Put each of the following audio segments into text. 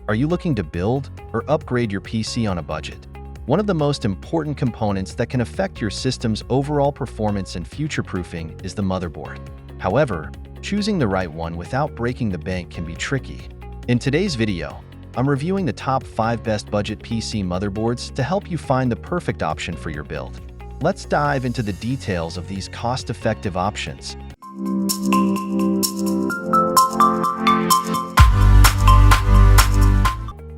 Are you looking to build or upgrade your PC on a budget? One of the most important components that can affect your system's overall performance and future-proofing is the motherboard. However, choosing the right one without breaking the bank can be tricky. In today's video, I'm reviewing the top 5 best budget PC motherboards to help you find the perfect option for your build. Let's dive into the details of these cost-effective options.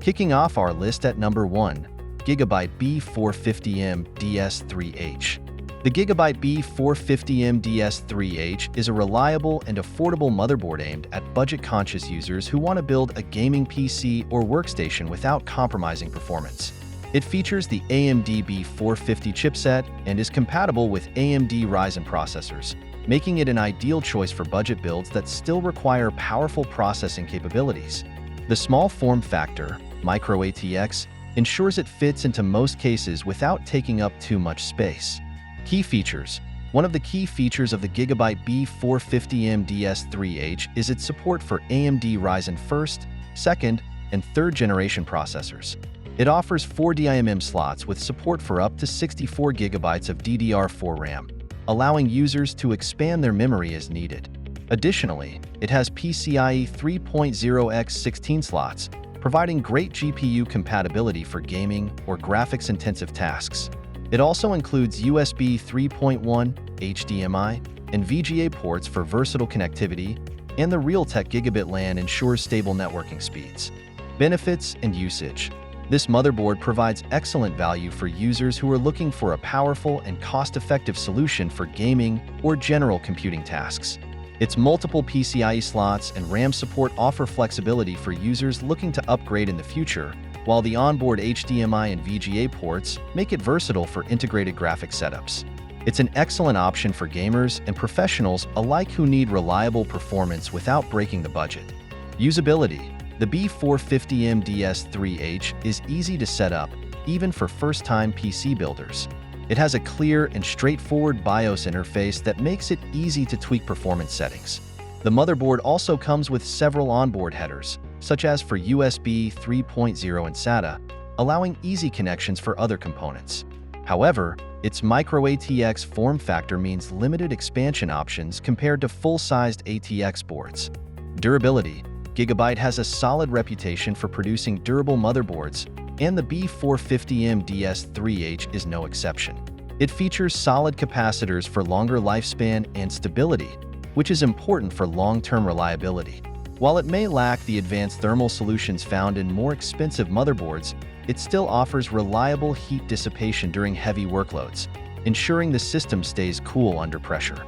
Kicking off our list at number 1, Gigabyte B450M-DS3H. The Gigabyte B450M-DS3H is a reliable and affordable motherboard aimed at budget-conscious users who want to build a gaming PC or workstation without compromising performance. It features the AMD B450 chipset and is compatible with AMD Ryzen processors, making it an ideal choice for budget builds that still require powerful processing capabilities. The small form factor, Micro ATX, ensures it fits into most cases without taking up too much space. Key features. One of the key features of the Gigabyte B450M-DS3H is its support for AMD Ryzen 1st, 2nd, and 3rd generation processors. It offers 4 DIMM slots with support for up to 64 GB of DDR4 RAM, allowing users to expand their memory as needed. Additionally, it has PCIe 3.0x16 slots, providing great GPU compatibility for gaming or graphics-intensive tasks. It also includes USB 3.1, HDMI, and VGA ports for versatile connectivity, and the Realtek Gigabit LAN ensures stable networking speeds. Benefits and usage. This motherboard provides excellent value for users who are looking for a powerful and cost-effective solution for gaming or general computing tasks. Its multiple PCIe slots and RAM support offer flexibility for users looking to upgrade in the future, while the onboard HDMI and VGA ports make it versatile for integrated graphics setups. It's an excellent option for gamers and professionals alike who need reliable performance without breaking the budget. Usability. The B450M-DS3H is easy to set up, even for first-time PC builders. It has a clear and straightforward BIOS interface that makes it easy to tweak performance settings. The motherboard also comes with several onboard headers, such as for USB 3.0 and SATA, allowing easy connections for other components. However, its Micro ATX form factor means limited expansion options compared to full-sized ATX boards. Durability. Gigabyte has a solid reputation for producing durable motherboards, and the B450M-DS3H is no exception. It features solid capacitors for longer lifespan and stability, which is important for long-term reliability. While it may lack the advanced thermal solutions found in more expensive motherboards, it still offers reliable heat dissipation during heavy workloads, ensuring the system stays cool under pressure.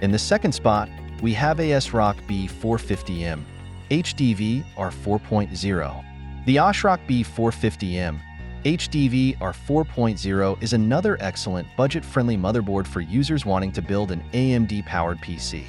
In the second spot, we have ASRock B450M HDV R4.0. The ASRock B450M HDV R4.0 is another excellent budget-friendly motherboard for users wanting to build an AMD-powered PC.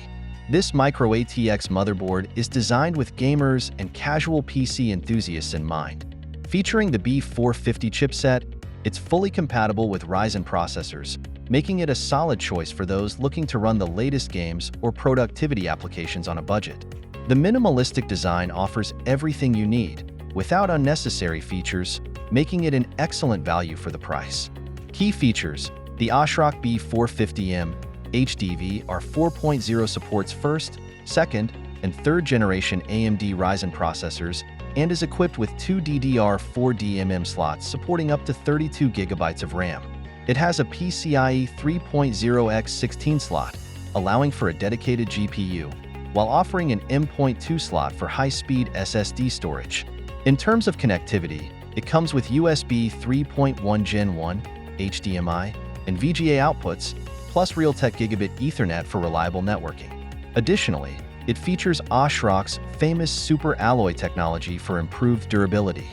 This Micro ATX motherboard is designed with gamers and casual PC enthusiasts in mind. Featuring the B450 chipset, it's fully compatible with Ryzen processors, making it a solid choice for those looking to run the latest games or productivity applications on a budget. The minimalistic design offers everything you need, without unnecessary features, making it an excellent value for the price. Key features. The ASRock B450M HDV R4.0 supports 1st, 2nd, and 3rd generation AMD Ryzen processors and is equipped with 2 DDR4 DIMM slots supporting up to 32 GB of RAM. It has a PCIe 3.0x16 slot, allowing for a dedicated GPU, while offering an M.2 slot for high-speed SSD storage. In terms of connectivity, it comes with USB 3.1 Gen 1, HDMI, and VGA outputs, plus Realtek Gigabit Ethernet for reliable networking. Additionally, it features ASRock's famous super alloy technology for improved durability.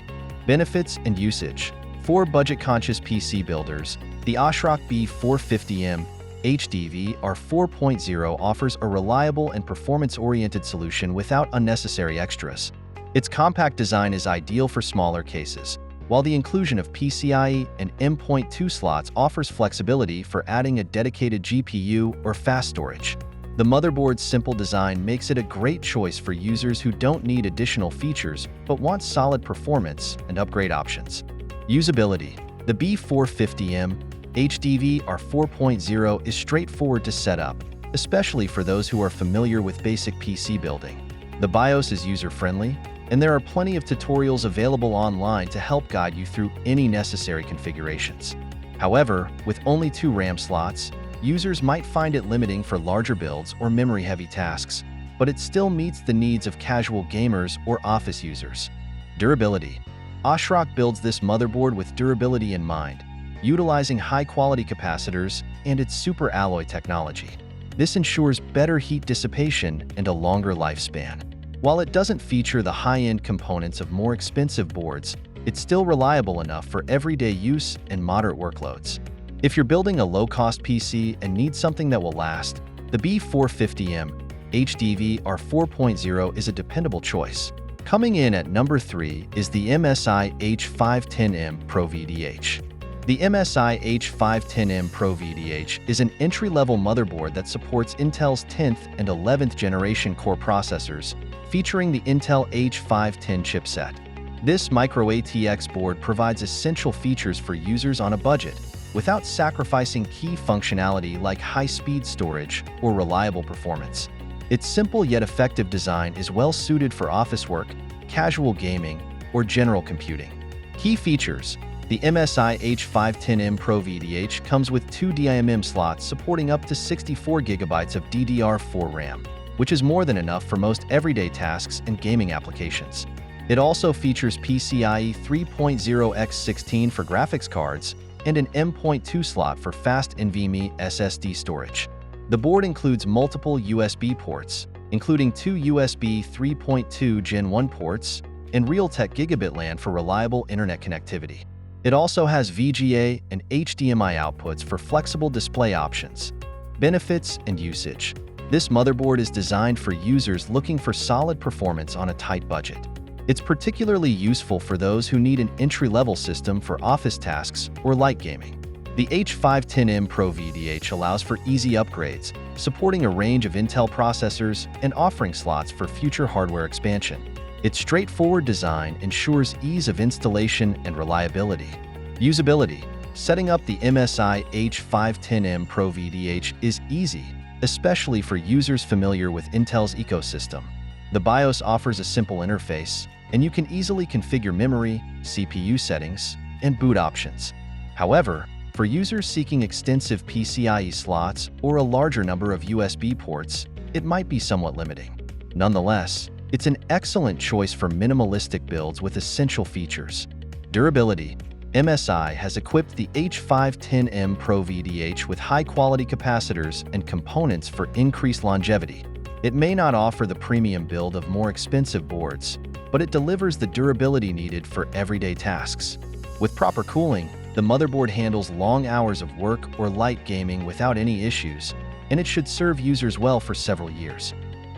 Benefits and usage. For budget-conscious PC builders, the ASRock B450M HDV R4.0 offers a reliable and performance-oriented solution without unnecessary extras. Its compact design is ideal for smaller cases, while the inclusion of PCIe and M.2 slots offers flexibility for adding a dedicated GPU or fast storage. The motherboard's simple design makes it a great choice for users who don't need additional features but want solid performance and upgrade options. Usability. The B450M HDV-R 4.0 is straightforward to set up, especially for those who are familiar with basic PC building. The BIOS is user-friendly, and there are plenty of tutorials available online to help guide you through any necessary configurations. However, with only 2 RAM slots, users might find it limiting for larger builds or memory-heavy tasks, but it still meets the needs of casual gamers or office users. Durability. ASRock builds this motherboard with durability in mind, utilizing high-quality capacitors and its super alloy technology. This ensures better heat dissipation and a longer lifespan. While it doesn't feature the high-end components of more expensive boards, it's still reliable enough for everyday use and moderate workloads. If you're building a low-cost PC and need something that will last, the B450M HDV-R 4.0 is a dependable choice. Coming in at number 3 is the MSI H510M PRO-VDH. The MSI H510M PRO-VDH is an entry-level motherboard that supports Intel's 10th and 11th generation core processors, featuring the Intel H510 chipset. This micro ATX board provides essential features for users on a budget, without sacrificing key functionality like high-speed storage or reliable performance. Its simple yet effective design is well suited for office work, casual gaming, or general computing. Key features. The MSI H510M PRO-VDH comes with 2 DIMM slots supporting up to 64 GB of DDR4 RAM, which is more than enough for most everyday tasks and gaming applications. It also features PCIe 3.0x16 for graphics cards and an M.2 slot for fast NVMe SSD storage. The board includes multiple USB ports, including 2 USB 3.2 Gen 1 ports and Realtek Gigabit LAN for reliable internet connectivity. It also has VGA and HDMI outputs for flexible display options. Benefits and usage. This motherboard is designed for users looking for solid performance on a tight budget. It's particularly useful for those who need an entry-level system for office tasks or light gaming. The H510M PRO-VDH allows for easy upgrades, supporting a range of Intel processors and offering slots for future hardware expansion. Its straightforward design ensures ease of installation and reliability. Usability. Setting up the MSI H510M PRO-VDH is easy, especially for users familiar with Intel's ecosystem. The BIOS offers a simple interface, and you can easily configure memory, CPU settings, and boot options. However, for users seeking extensive PCIe slots or a larger number of USB ports, it might be somewhat limiting. Nonetheless, it's an excellent choice for minimalistic builds with essential features. Durability. MSI has equipped the H510M PRO-VDH with high-quality capacitors and components for increased longevity. It may not offer the premium build of more expensive boards, but it delivers the durability needed for everyday tasks. With proper cooling, the motherboard handles long hours of work or light gaming without any issues, and it should serve users well for several years.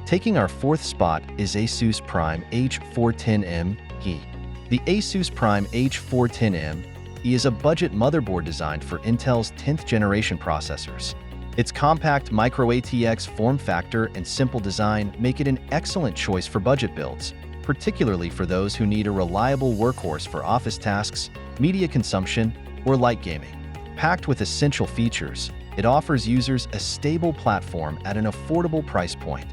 Taking our 4th spot is ASUS Prime H410M-I. The ASUS Prime H410M-I is a budget motherboard designed for Intel's 10th generation processors. Its compact micro ATX form factor and simple design make it an excellent choice for budget builds, particularly for those who need a reliable workhorse for office tasks, media consumption, or light gaming. Packed with essential features, it offers users a stable platform at an affordable price point.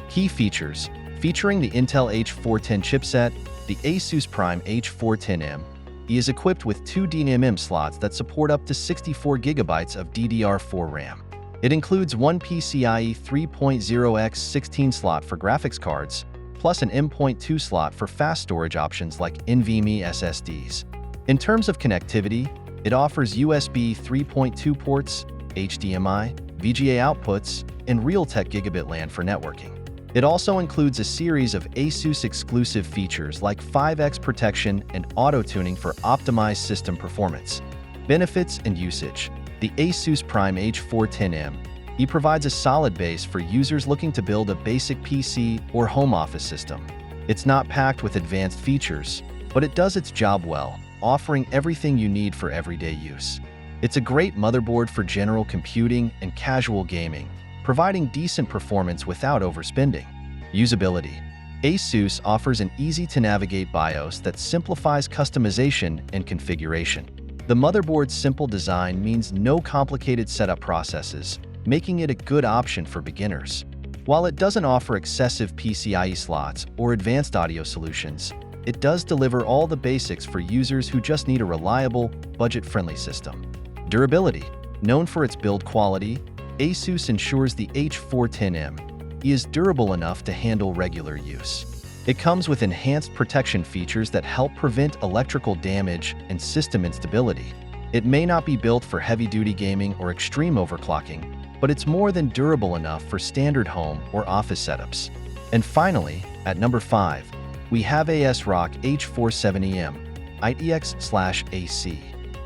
Key features. Featuring the Intel H410 chipset, the ASUS Prime H410M-I is equipped with 2 DIMM slots that support up to 64 GB of DDR4 RAM. It includes 1 PCIe 3.0x16 slot for graphics cards, plus an M.2 slot for fast storage options like NVMe SSDs. In terms of connectivity, it offers USB 3.2 ports, HDMI, VGA outputs, and Realtek Gigabit LAN for networking. It also includes a series of ASUS-exclusive features like 5x protection and auto-tuning for optimized system performance. Benefits and usage. The ASUS Prime H410M-I provides a solid base for users looking to build a basic PC or home office system. It's not packed with advanced features, but it does its job well, offering everything you need for everyday use. It's a great motherboard for general computing and casual gaming, providing decent performance without overspending. Usability. ASUS offers an easy-to-navigate BIOS that simplifies customization and configuration. The motherboard's simple design means no complicated setup processes, making it a good option for beginners. While it doesn't offer excessive PCIe slots or advanced audio solutions, it does deliver all the basics for users who just need a reliable, budget-friendly system. Durability. Known for its build quality, ASUS ensures the H410M is durable enough to handle regular use. It comes with enhanced protection features that help prevent electrical damage and system instability. It may not be built for heavy-duty gaming or extreme overclocking, but it's more than durable enough for standard home or office setups. And finally, at number 5, we have ASRock H470M-ITX/AC.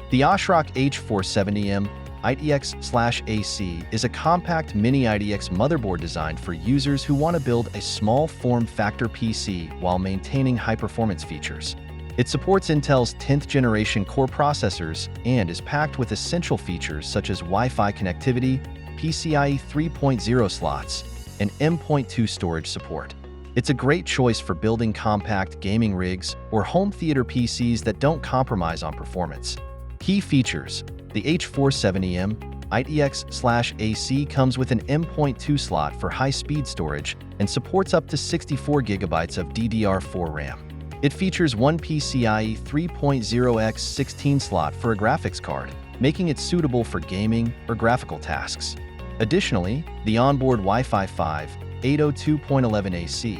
The ASRock H470M-ITX/AC is a compact mini ITX motherboard designed for users who want to build a small form-factor PC while maintaining high-performance features. It supports Intel's 10th generation core processors and is packed with essential features such as Wi-Fi connectivity, PCIe 3.0 slots, and M.2 storage support. It's a great choice for building compact gaming rigs or home theater PCs that don't compromise on performance. Key features. The H470M-ITX/AC comes with an M.2 slot for high-speed storage and supports up to 64 GB of DDR4 RAM. It features one PCIe 3.0x16 slot for a graphics card, making it suitable for gaming or graphical tasks. Additionally, the onboard Wi-Fi 5 802.11ac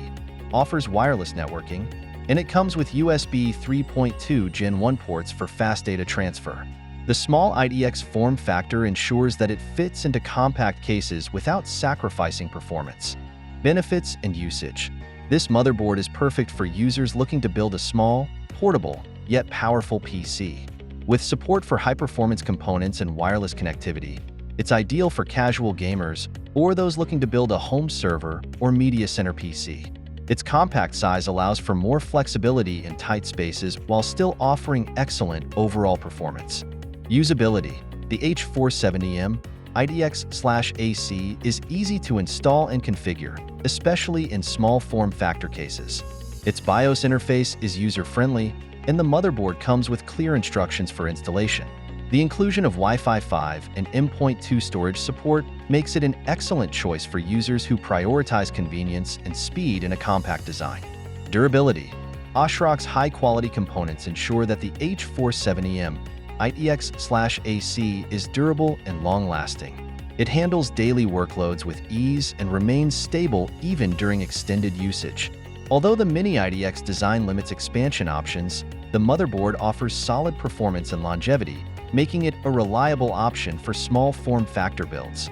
offers wireless networking, and it comes with USB 3.2 Gen 1 ports for fast data transfer. The small ITX form factor ensures that it fits into compact cases without sacrificing performance. Benefits and usage. This motherboard is perfect for users looking to build a small, portable, yet powerful PC. With support for high-performance components and wireless connectivity, it's ideal for casual gamers or those looking to build a home server or media center PC. Its compact size allows for more flexibility in tight spaces while still offering excellent overall performance. Usability. The H470M-ITX/AC is easy to install and configure, especially in small form factor cases. Its BIOS interface is user-friendly, and the motherboard comes with clear instructions for installation. The inclusion of Wi-Fi 5 and M.2 storage support makes it an excellent choice for users who prioritize convenience and speed in a compact design. Durability. ASRock's high-quality components ensure that the H470M-ITX/AC is durable and long-lasting. It handles daily workloads with ease and remains stable even during extended usage. Although the Mini ITX design limits expansion options, the motherboard offers solid performance and longevity, making it a reliable option for small form factor builds.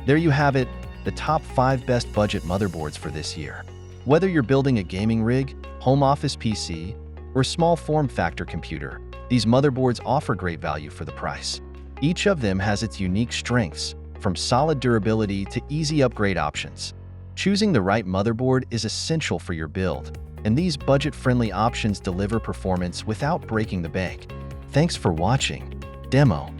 There you have it, the top 5 best budget motherboards for this year. Whether you're building a gaming rig, home office PC, or small form factor computer, these motherboards offer great value for the price. Each of them has its unique strengths, from solid durability to easy upgrade options. Choosing the right motherboard is essential for your build, and these budget-friendly options deliver performance without breaking the bank. Thanks for watching. Demo.